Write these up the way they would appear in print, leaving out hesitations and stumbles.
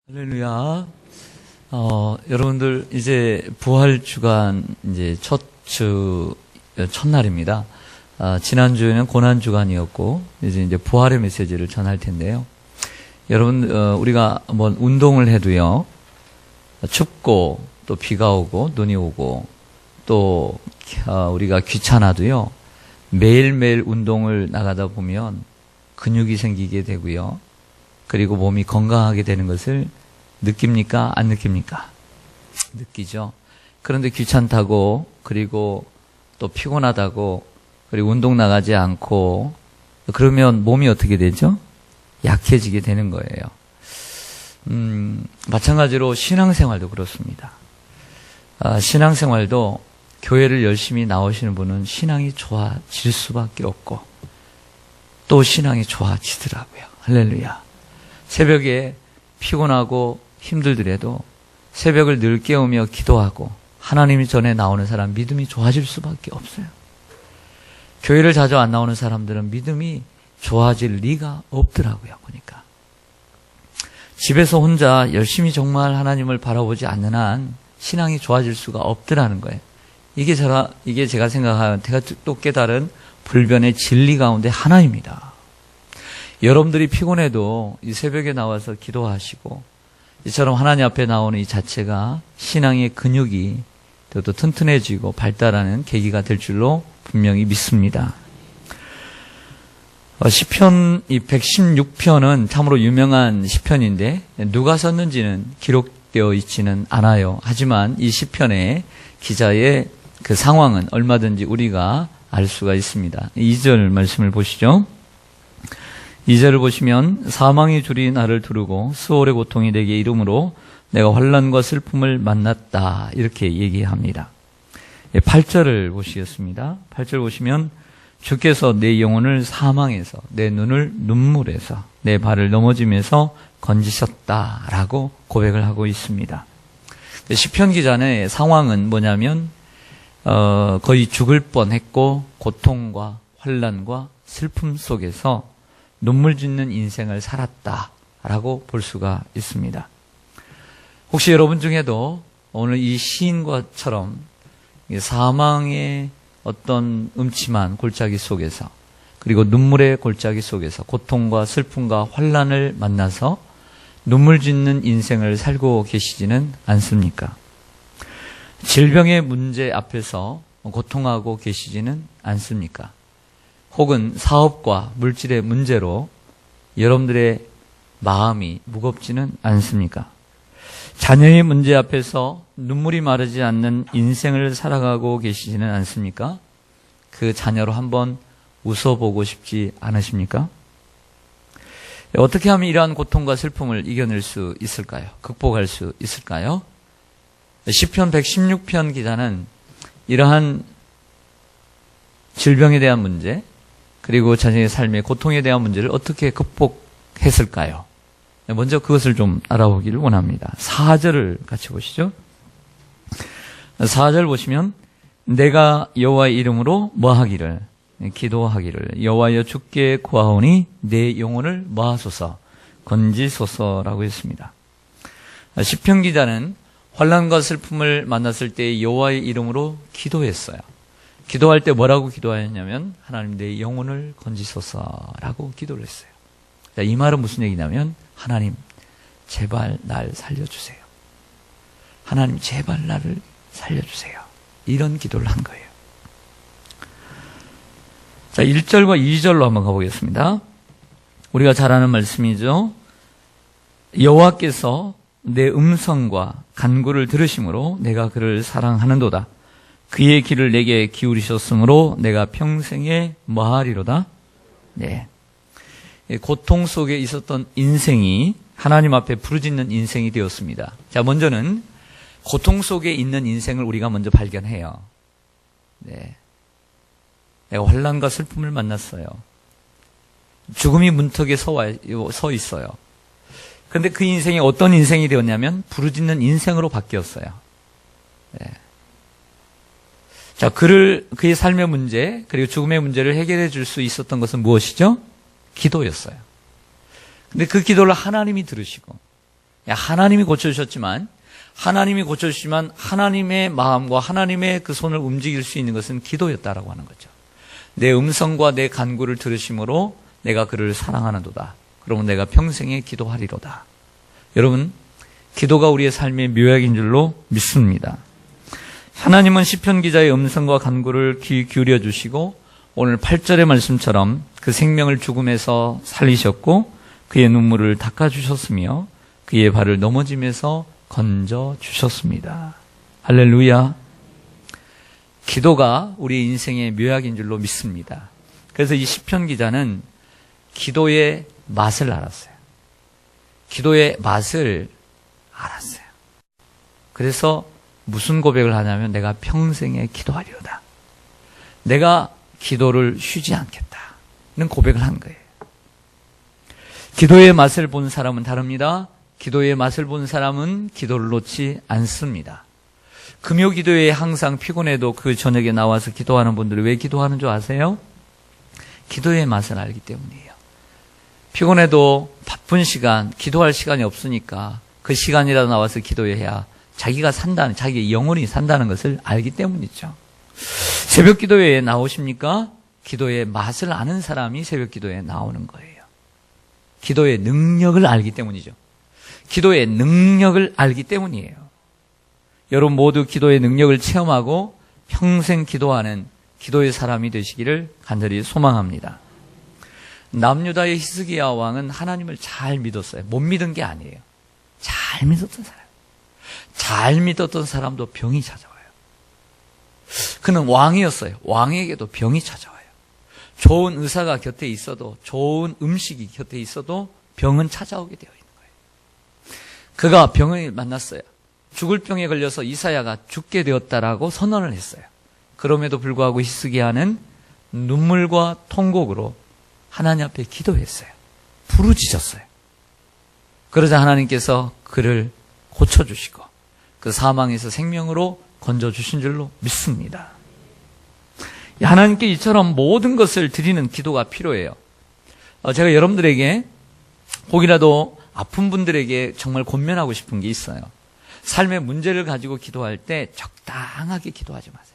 할렐루야. 여러분들 이제 부활 주간 이제 첫날입니다. 지난주에는 고난 주간이었고 이제 부활의 메시지를 전할 텐데요. 여러분 우리가 한번 운동을 해도요. 춥고 또 비가 오고 눈이 오고 또 우리가 귀찮아도요. 매일매일 운동을 나가다 보면 근육이 생기게 되고요. 그리고 몸이 건강하게 되는 것을 느낍니까? 안 느낍니까? 느끼죠. 그런데 귀찮다고 그리고 또 피곤하다고 그리고 운동 나가지 않고 그러면 몸이 어떻게 되죠? 약해지게 되는 거예요. 마찬가지로 신앙생활도 그렇습니다. 신앙생활도 교회를 열심히 나오시는 분은 신앙이 좋아질 수밖에 없고 또 신앙이 좋아지더라고요. 할렐루야. 새벽에 피곤하고 힘들더라도 새벽을 늘 깨우며 기도하고 하나님 전에 나오는 사람 믿음이 좋아질 수밖에 없어요. 교회를 자주 안 나오는 사람들은 믿음이 좋아질 리가 없더라고요. 보니까 집에서 혼자 열심히 정말 하나님을 바라보지 않는 한 신앙이 좋아질 수가 없더라는 거예요. 이게 제가 생각하는 제가 또 깨달은 불변의 진리 가운데 하나입니다. 여러분들이 피곤해도 이 새벽에 나와서 기도하시고 이처럼 하나님 앞에 나오는 이 자체가 신앙의 근육이 또 튼튼해지고 발달하는 계기가 될 줄로 분명히 믿습니다. 시편 이 116편은 참으로 유명한 시편인데 누가 썼는지는 기록되어 있지는 않아요. 하지만 이 시편의 기자의 그 상황은 얼마든지 우리가 알 수가 있습니다. 2절 말씀을 보시죠. 2절을 보시면 사망의 줄이 나를 두르고 수월의 고통이 내게 이름으로 내가 환난과 슬픔을 만났다 이렇게 얘기합니다. 8절을 보시겠습니다. 8절 보시면 주께서 내 영혼을 사망에서 내 눈을 눈물에서 내 발을 넘어짐에서 건지셨다라고 고백을 하고 있습니다. 시편 기자의 상황은 뭐냐면 거의 죽을 뻔했고 고통과 환난과 슬픔 속에서 눈물 짓는 인생을 살았다라고 볼 수가 있습니다. 혹시 여러분 중에도 오늘 이 시인과처럼 사망의 어떤 음침한 골짜기 속에서 그리고 눈물의 골짜기 속에서 고통과 슬픔과 환난을 만나서 눈물 짓는 인생을 살고 계시지는 않습니까? 질병의 문제 앞에서 고통하고 계시지는 않습니까? 혹은 사업과 물질의 문제로 여러분들의 마음이 무겁지는 않습니까? 자녀의 문제 앞에서 눈물이 마르지 않는 인생을 살아가고 계시지는 않습니까? 그 자녀로 한번 웃어보고 싶지 않으십니까? 어떻게 하면 이러한 고통과 슬픔을 이겨낼 수 있을까요? 극복할 수 있을까요? 시편 116편 기자는 이러한 질병에 대한 문제 그리고 자신의 삶의 고통에 대한 문제를 어떻게 극복했을까요? 먼저 그것을 좀 알아보기를 원합니다. 4절을 같이 보시죠. 4절 보시면 내가 여호와의 이름으로 뭐하기를 기도하기를 여호와여 주께 구하오니 내 영혼을 뭐하소서 건지소서라고 했습니다. 시편 기자는 환난과 슬픔을 만났을 때 여호와의 이름으로 기도했어요. 기도할 때 뭐라고 기도하였냐면 하나님 내 영혼을 건지소서라고 기도를 했어요. 자, 이 말은 무슨 얘기냐면 하나님 제발 날 살려주세요. 하나님 제발 나를 살려주세요. 이런 기도를 한 거예요. 자, 1절과 2절로 한번 가보겠습니다. 우리가 잘 아는 말씀이죠. 여호와께서 내 음성과 간구를 들으심으로 내가 그를 사랑하는도다. 그의 길을 내게 기울이셨으므로 내가 평생에 뭐하리로다? 네. 고통 속에 있었던 인생이 하나님 앞에 부르짖는 인생이 되었습니다. 자, 먼저는 고통 속에 있는 인생을 우리가 먼저 발견해요. 네. 내가 환난과 슬픔을 만났어요. 죽음이 문턱에 서 있어요. 그런데 그 인생이 어떤 인생이 되었냐면 부르짖는 인생으로 바뀌었어요. 네. 자, 그의 삶의 문제, 그리고 죽음의 문제를 해결해 줄 수 있었던 것은 무엇이죠? 기도였어요. 근데 그 기도를 하나님이 들으시고 하나님이 고쳐주셨지만 하나님의 마음과 하나님의 그 손을 움직일 수 있는 것은 기도였다라고 하는 거죠. 내 음성과 내 간구를 들으심으로 내가 그를 사랑하는도다. 그러면 내가 평생에 기도하리로다. 여러분, 기도가 우리의 삶의 묘약인 줄로 믿습니다. 하나님은 시편 기자의 음성과 간구를 귀 기울여 주시고 오늘 8절의 말씀처럼 그 생명을 죽음에서 살리셨고 그의 눈물을 닦아주셨으며 그의 발을 넘어짐에서 건져주셨습니다. 할렐루야. 기도가 우리 인생의 묘약인 줄로 믿습니다. 그래서 이 시편 기자는 기도의 맛을 알았어요. 기도의 맛을 알았어요. 그래서 무슨 고백을 하냐면 내가 평생에 기도하리로다. 내가 기도를 쉬지 않겠다는 고백을 한 거예요. 기도의 맛을 본 사람은 다릅니다. 기도의 맛을 본 사람은 기도를 놓지 않습니다. 금요 기도회에 항상 피곤해도 그 저녁에 나와서 기도하는 분들이 왜 기도하는 줄 아세요? 기도의 맛을 알기 때문이에요. 피곤해도 바쁜 시간, 기도할 시간이 없으니까 그 시간이라도 나와서 기도해야 자기가 산다는, 자기의 영혼이 산다는 것을 알기 때문이죠. 새벽 기도회에 나오십니까? 기도의 맛을 아는 사람이 새벽 기도회에 나오는 거예요. 기도의 능력을 알기 때문이죠. 기도의 능력을 알기 때문이에요. 여러분 모두 기도의 능력을 체험하고 평생 기도하는 기도의 사람이 되시기를 간절히 소망합니다. 남유다의 히스기야 왕은 하나님을 잘 믿었어요. 못 믿은 게 아니에요. 잘 믿었던 사람. 잘 믿었던 사람도 병이 찾아와요. 그는 왕이었어요. 왕에게도 병이 찾아와요. 좋은 의사가 곁에 있어도, 좋은 음식이 곁에 있어도 병은 찾아오게 되어 있는 거예요. 그가 병을 만났어요. 죽을 병에 걸려서 이사야가 죽게 되었다라고 선언을 했어요. 그럼에도 불구하고 히스기야는 눈물과 통곡으로 하나님 앞에 기도했어요. 부르짖었어요. 그러자 하나님께서 그를 고쳐주시고 그 사망에서 생명으로 건져주신 줄로 믿습니다. 하나님께 이처럼 모든 것을 드리는 기도가 필요해요. 제가 여러분들에게 혹이라도 아픈 분들에게 정말 권면하고 싶은 게 있어요. 삶의 문제를 가지고 기도할 때 적당하게 기도하지 마세요.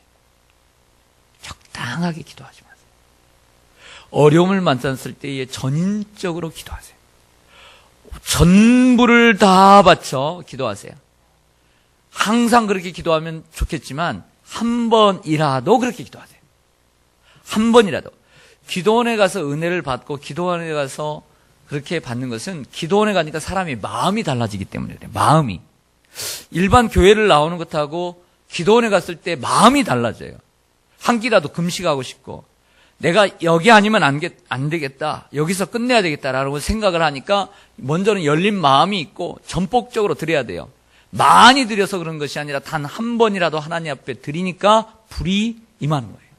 적당하게 기도하지 마세요. 어려움을 만났을 때에 전인적으로 기도하세요. 전부를 다 바쳐 기도하세요. 항상 그렇게 기도하면 좋겠지만 한 번이라도 그렇게 기도하세요. 한 번이라도. 기도원에 가서 은혜를 받고 기도원에 가서 그렇게 받는 것은 기도원에 가니까 사람이 마음이 달라지기 때문에 그래요. 마음이. 일반 교회를 나오는 것하고 기도원에 갔을 때 마음이 달라져요. 한 끼라도 금식하고 싶고 내가 여기 아니면 안 되겠다. 여기서 끝내야 되겠다라고 생각을 하니까 먼저는 열린 마음이 있고 전폭적으로 드려야 돼요. 많이 드려서 그런 것이 아니라 단 한 번이라도 하나님 앞에 드리니까 불이 임하는 거예요.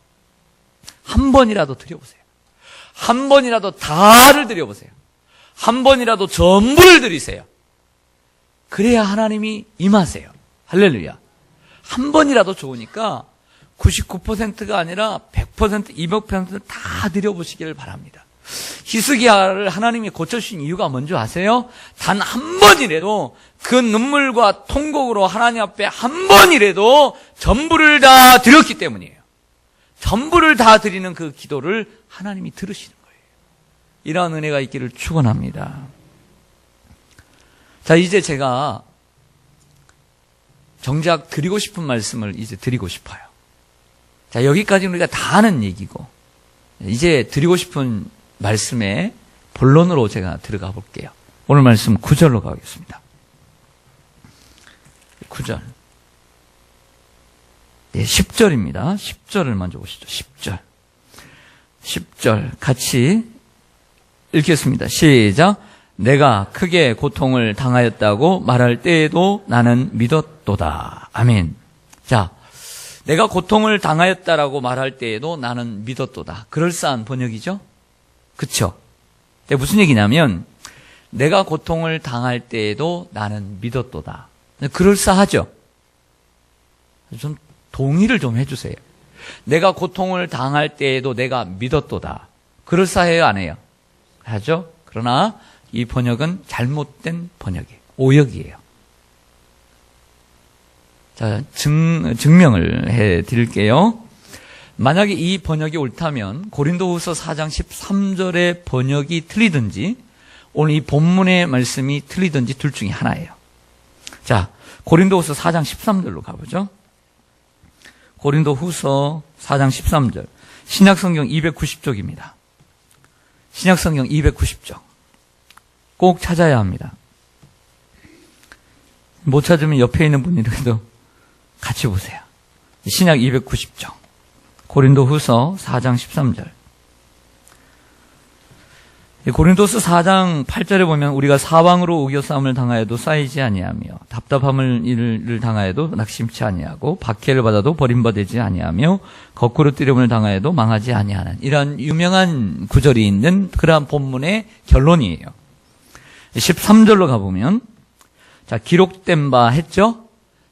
한 번이라도 드려보세요. 한 번이라도 다를 드려보세요. 한 번이라도 전부를 드리세요. 그래야 하나님이 임하세요. 할렐루야. 한 번이라도 좋으니까 99%가 아니라 100%, 200% 다 드려보시기를 바랍니다. 히스기야를 하나님이 고쳐주신 이유가 뭔지 아세요? 단 한 번이라도 그 눈물과 통곡으로 하나님 앞에 한 번이라도 전부를 다 드렸기 때문이에요. 전부를 다 드리는 그 기도를 하나님이 들으시는 거예요. 이러한 은혜가 있기를 축원합니다. 자, 이제 제가 정작 드리고 싶은 말씀을 이제 드리고 싶어요. 자, 여기까지는 우리가 다 아는 얘기고 이제 드리고 싶은 말씀의 본론으로 제가 들어가 볼게요. 오늘 말씀 9절로 가겠습니다. 9절. 네, 10절입니다. 10절을 먼저 보시죠. 10절. 10절 같이 읽겠습니다. 시작. 내가 크게 고통을 당하였다고 말할 때에도 나는 믿었도다. 아멘. 자, 내가 고통을 당하였다라고 말할 때에도 나는 믿었도다. 그럴싸한 번역이죠? 그쵸? 무슨 얘기냐면 내가 고통을 당할 때에도 나는 믿었도다. 그럴싸하죠? 좀 동의를 좀 해주세요. 내가 고통을 당할 때에도 내가 믿었도다. 그럴싸해요? 안 해요? 하죠? 그러나 이 번역은 잘못된 번역이에요. 오역이에요. 자, 증명을 해 드릴게요. 만약에 이 번역이 옳다면 고린도후서 4장 13절의 번역이 틀리든지 오늘 이 본문의 말씀이 틀리든지 둘 중에 하나예요. 자, 고린도후서 4장 13절로 가보죠. 고린도후서 4장 13절. 신약성경 290쪽입니다. 신약성경 290쪽. 꼭 찾아야 합니다. 못 찾으면 옆에 있는 분이라도 같이 보세요. 신약 290쪽. 고린도후서 4장 13절. 고린도서 4장 8절에 보면 우리가 사방으로 우겨싸움을 당하여도 쌓이지 아니하며 답답함을 당하여도 낙심치 아니하고 박해를 받아도 버림받지 아니하며 거꾸로 뜨림을 당하여도 망하지 아니하는 이런 유명한 구절이 있는 그러한 본문의 결론이에요. 13절로 가보면 자, 기록된 바 했죠?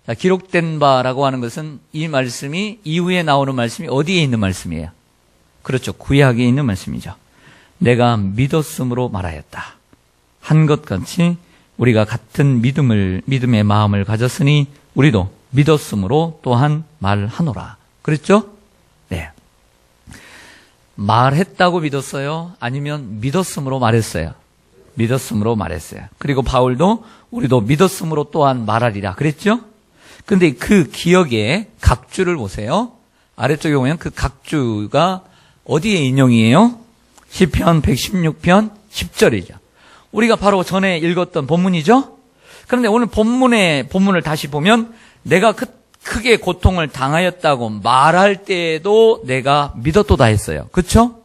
자, 기록된 바라고 하는 것은 이 말씀이 이후에 나오는 말씀이 어디에 있는 말씀이에요? 그렇죠. 구약에 있는 말씀이죠. 내가 믿었음으로 말하였다. 한 것 같이 우리가 같은 믿음의 마음을 가졌으니 우리도 믿었음으로 또한 말하노라. 그랬죠? 네. 말했다고 믿었어요? 아니면 믿었음으로 말했어요? 믿었음으로 말했어요. 그리고 바울도 우리도 믿었음으로 또한 말하리라. 그랬죠? 근데 그 기억의 각주를 보세요. 아래쪽에 보면 그 각주가 어디에 인용이에요? 시편 116편 10절이죠. 우리가 바로 전에 읽었던 본문이죠. 그런데 오늘 본문을 다시 보면 내가 크게 고통을 당하였다고 말할 때에도 내가 믿었도다 했어요. 그렇죠?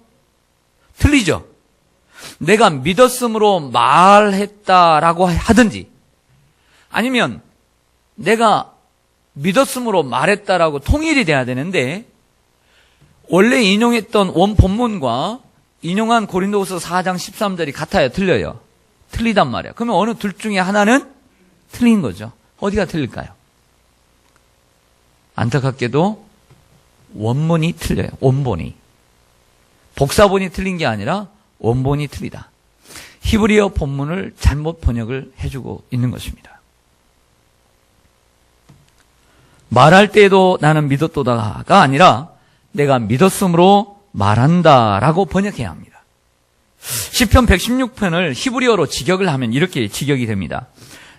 틀리죠? 내가 믿었음으로 말했다라고 하든지 아니면 내가 믿었음으로 말했다라고 통일이 돼야 되는데 원래 인용했던 원 본문과 인용한 고린도후서 4장 13절이 같아요? 틀려요? 틀리단 말이에요. 그러면 어느 둘 중에 하나는 틀린 거죠. 어디가 틀릴까요? 안타깝게도 원문이 틀려요. 원본이. 복사본이 틀린 게 아니라 원본이 틀리다. 히브리어 본문을 잘못 번역을 해주고 있는 것입니다. 말할 때에도 나는 믿었도다가 아니라 내가 믿었으므로 말한다라고 번역해야 합니다. 시편 116편을 히브리어로 직역을 하면 이렇게 직역이 됩니다.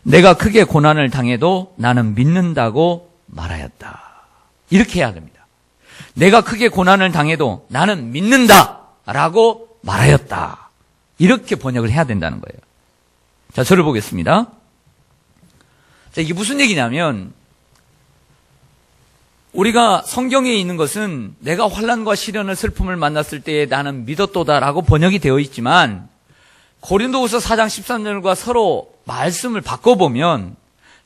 내가 크게 고난을 당해도 나는 믿는다고 말하였다. 이렇게 해야 됩니다. 내가 크게 고난을 당해도 나는 믿는다라고 말하였다. 이렇게 번역을 해야 된다는 거예요. 자, 저를 보겠습니다. 자, 이게 무슨 얘기냐면 우리가 성경에 있는 것은 내가 환난과 시련을 슬픔을 만났을 때에 나는 믿었도다라고 번역이 되어 있지만 고린도후서 4장 13절과 서로 말씀을 바꿔보면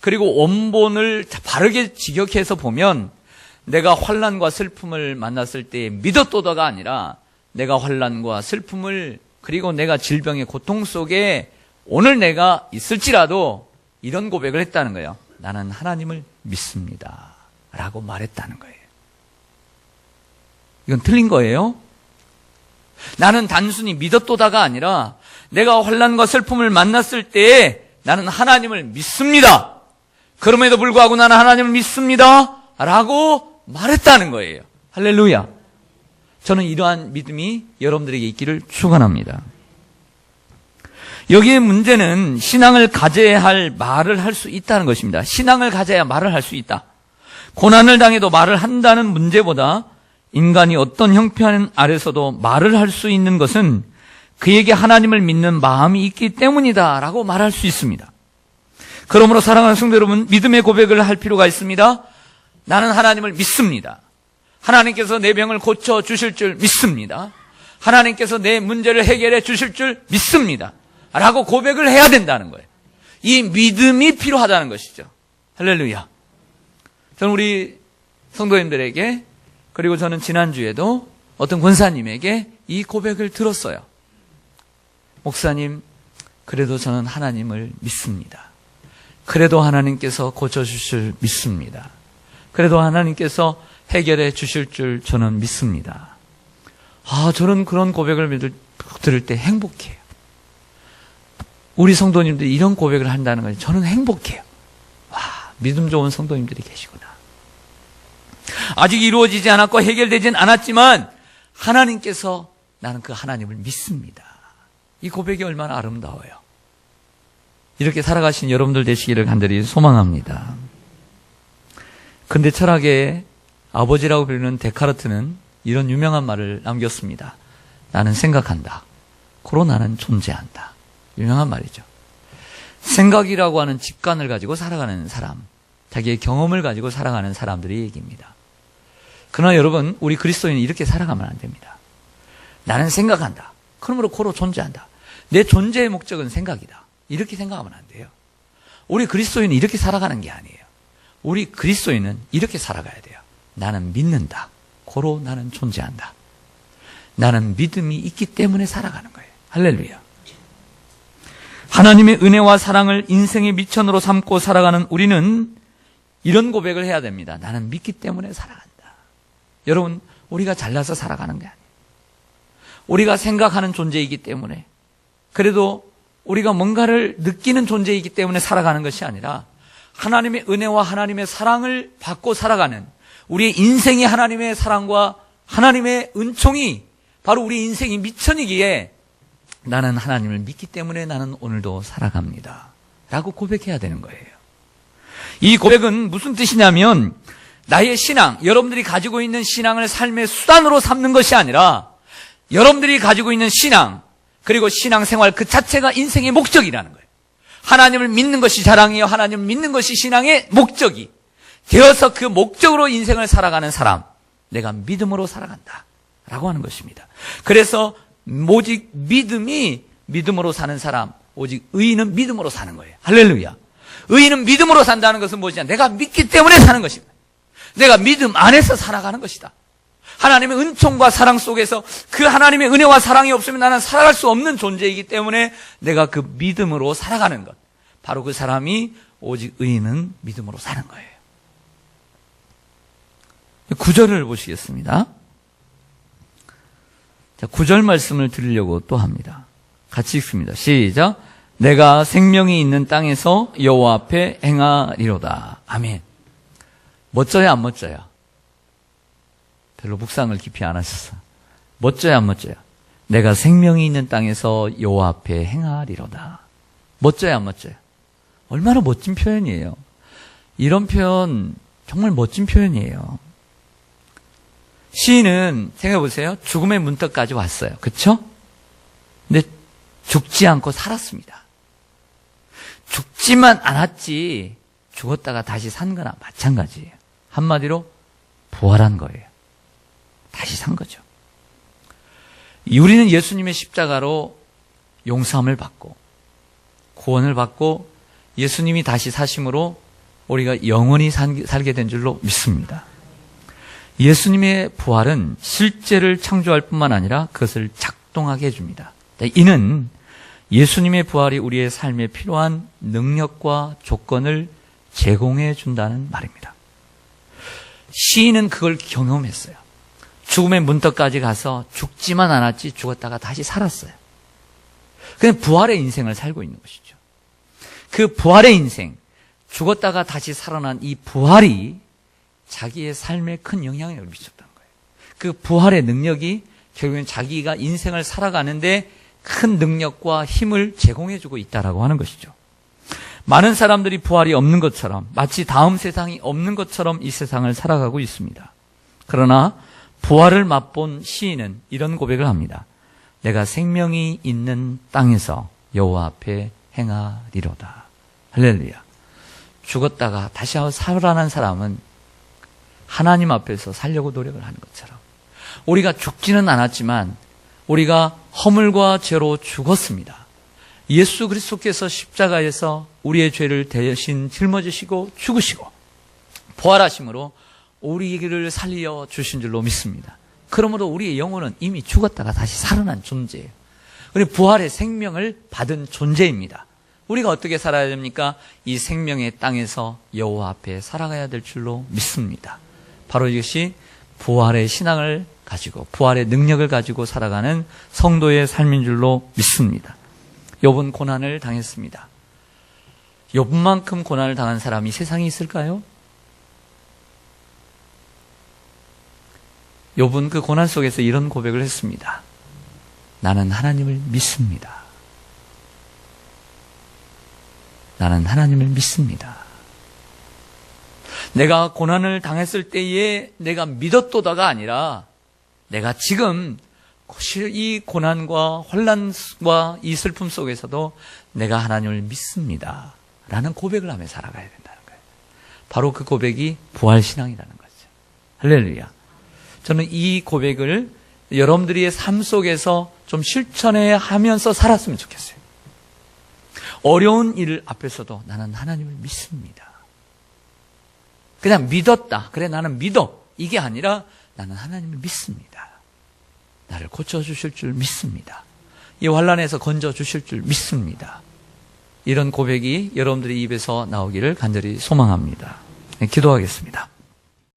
그리고 원본을 바르게 직역해서 보면 내가 환난과 슬픔을 만났을 때에 믿었도다가 아니라 내가 환난과 슬픔을 그리고 내가 질병의 고통 속에 오늘 내가 있을지라도 이런 고백을 했다는 거예요. 나는 하나님을 믿습니다. 라고 말했다는 거예요. 이건 틀린 거예요. 나는 단순히 믿었도다가 아니라 내가 환난과 슬픔을 만났을 때에 나는 하나님을 믿습니다. 그럼에도 불구하고 나는 하나님을 믿습니다. 라고 말했다는 거예요. 할렐루야. 저는 이러한 믿음이 여러분들에게 있기를 축원합니다. 여기에 문제는 신앙을 가져야 할 말을 할 수 있다는 것입니다. 신앙을 가져야 말을 할 수 있다. 고난을 당해도 말을 한다는 문제보다 인간이 어떤 형편 아래서도 말을 할 수 있는 것은 그에게 하나님을 믿는 마음이 있기 때문이다 라고 말할 수 있습니다. 그러므로 사랑하는 성도 여러분, 믿음의 고백을 할 필요가 있습니다. 나는 하나님을 믿습니다. 하나님께서 내 병을 고쳐주실 줄 믿습니다. 하나님께서 내 문제를 해결해 주실 줄 믿습니다. 라고 고백을 해야 된다는 거예요. 이 믿음이 필요하다는 것이죠. 할렐루야. 저는 우리 성도님들에게 그리고 저는 지난주에도 어떤 권사님에게 이 고백을 들었어요. 목사님, 그래도 저는 하나님을 믿습니다. 그래도 하나님께서 고쳐주실 줄 믿습니다. 그래도 하나님께서 해결해 주실 줄 저는 믿습니다. 저는 그런 고백을 들을 때 행복해요. 우리 성도님들이 이런 고백을 한다는 건 저는 행복해요. 와, 믿음 좋은 성도님들이 계시구나. 아직 이루어지지 않았고 해결되진 않았지만 하나님께서 나는 그 하나님을 믿습니다. 이 고백이 얼마나 아름다워요. 이렇게 살아가신 여러분들 되시기를 간절히 소망합니다. 근대 철학의 아버지라고 부르는 데카르트는 이런 유명한 말을 남겼습니다. 나는 생각한다. 고로 나는 존재한다. 유명한 말이죠. 생각이라고 하는 직관을 가지고 살아가는 사람, 자기의 경험을 가지고 살아가는 사람들의 얘기입니다. 그러나 여러분, 우리 그리스도인은 이렇게 살아가면 안 됩니다. 나는 생각한다. 그러므로 고로 존재한다. 내 존재의 목적은 생각이다. 이렇게 생각하면 안 돼요. 우리 그리스도인은 이렇게 살아가는 게 아니에요. 우리 그리스도인은 이렇게 살아가야 돼요. 나는 믿는다. 고로 나는 존재한다. 나는 믿음이 있기 때문에 살아가는 거예요. 할렐루야. 하나님의 은혜와 사랑을 인생의 미천으로 삼고 살아가는 우리는 이런 고백을 해야 됩니다. 나는 믿기 때문에 살아간다. 여러분, 우리가 잘나서 살아가는 게 아니에요. 우리가 생각하는 존재이기 때문에, 그래도 우리가 뭔가를 느끼는 존재이기 때문에 살아가는 것이 아니라 하나님의 은혜와 하나님의 사랑을 받고 살아가는, 우리의 인생이 하나님의 사랑과 하나님의 은총이 바로 우리 인생이 미천이기에 나는 하나님을 믿기 때문에 나는 오늘도 살아갑니다 라고 고백해야 되는 거예요. 이 고백은 무슨 뜻이냐면, 나의 신앙, 여러분들이 가지고 있는 신앙을 삶의 수단으로 삼는 것이 아니라 여러분들이 가지고 있는 신앙, 그리고 신앙생활 그 자체가 인생의 목적이라는 거예요. 하나님을 믿는 것이 자랑이요, 하나님을 믿는 것이 신앙의 목적이 되어서 그 목적으로 인생을 살아가는 사람, 내가 믿음으로 살아간다 라고 하는 것입니다. 그래서 오직 믿음이 믿음으로 사는 사람, 오직 의인은 믿음으로 사는 거예요. 할렐루야. 의인은 믿음으로 산다는 것은 무엇이냐? 내가 믿기 때문에 사는 것입니다. 내가 믿음 안에서 살아가는 것이다. 하나님의 은총과 사랑 속에서 그 하나님의 은혜와 사랑이 없으면 나는 살아갈 수 없는 존재이기 때문에 내가 그 믿음으로 살아가는 것, 바로 그 사람이 오직 의인은 믿음으로 사는 거예요. 9절을 보시겠습니다. 자, 9절 말씀을 드리려고 또 합니다. 같이 읽습니다. 시작. 내가 생명이 있는 땅에서 여호와 앞에 행하리로다. 아멘. 멋져요, 안 멋져요? 별로 묵상을 깊이 안 하셨어. 멋져요, 안 멋져요? 내가 생명이 있는 땅에서 여호와 앞에 행하리로다. 멋져요, 안 멋져요? 얼마나 멋진 표현이에요. 이런 표현 정말 멋진 표현이에요. 시인은 생각해보세요. 죽음의 문턱까지 왔어요. 그렇죠? 근데 죽지 않고 살았습니다. 죽지만 않았지 죽었다가 다시 산 거나 마찬가지예요. 한마디로 부활한 거예요. 다시 산 거죠. 우리는 예수님의 십자가로 용서함을 받고 구원을 받고 예수님이 다시 사심으로 우리가 영원히 살게 된 줄로 믿습니다. 예수님의 부활은 실제를 창조할 뿐만 아니라 그것을 작동하게 해줍니다. 이는 예수님의 부활이 우리의 삶에 필요한 능력과 조건을 제공해 준다는 말입니다. 시인은 그걸 경험했어요. 죽음의 문턱까지 가서 죽지만 않았지 죽었다가 다시 살았어요. 그냥 부활의 인생을 살고 있는 것이죠. 그 부활의 인생, 죽었다가 다시 살아난 이 부활이 자기의 삶에 큰 영향력을 미쳤다는 거예요. 그 부활의 능력이 결국엔 자기가 인생을 살아가는데 큰 능력과 힘을 제공해주고 있다라고 하는 것이죠. 많은 사람들이 부활이 없는 것처럼, 마치 다음 세상이 없는 것처럼 이 세상을 살아가고 있습니다. 그러나 부활을 맛본 시인은 이런 고백을 합니다. 내가 생명이 있는 땅에서 여호와 앞에 행하리로다. 할렐루야. 죽었다가 다시 살아난 사람은 하나님 앞에서 살려고 노력을 하는 것처럼, 우리가 죽지는 않았지만 우리가 허물과 죄로 죽었습니다. 예수 그리스도께서 십자가에서 우리의 죄를 대신 짊어지시고 죽으시고 부활하심으로 우리를 살려 주신 줄로 믿습니다. 그러므로 우리의 영혼은 이미 죽었다가 다시 살아난 존재예요. 그리고 부활의 생명을 받은 존재입니다. 우리가 어떻게 살아야 됩니까? 이 생명의 땅에서 여호와 앞에 살아가야 될 줄로 믿습니다. 바로 이것이 부활의 신앙을 가지고 부활의 능력을 가지고 살아가는 성도의 삶인 줄로 믿습니다. 욥은 고난을 당했습니다. 욥만큼 고난을 당한 사람이 세상에 있을까요? 욥은 그 고난 속에서 이런 고백을 했습니다. 나는 하나님을 믿습니다. 나는 하나님을 믿습니다. 내가 고난을 당했을 때에 내가 믿었도다가 아니라 내가 지금 이 고난과 혼란과 이 슬픔 속에서도 내가 하나님을 믿습니다. 라는 고백을 하며 살아가야 된다는 거예요. 바로 그 고백이 부활신앙이라는 거죠. 할렐루야. 저는 이 고백을 여러분들의 삶 속에서 좀 실천해 하면서 살았으면 좋겠어요. 어려운 일 앞에서도 나는 하나님을 믿습니다. 그냥 믿었다. 그래, 나는 믿어. 이게 아니라 나는 하나님을 믿습니다. 나를 고쳐주실 줄 믿습니다. 이 환난에서 건져주실 줄 믿습니다. 이런 고백이 여러분들의 입에서 나오기를 간절히 소망합니다. 네, 기도하겠습니다.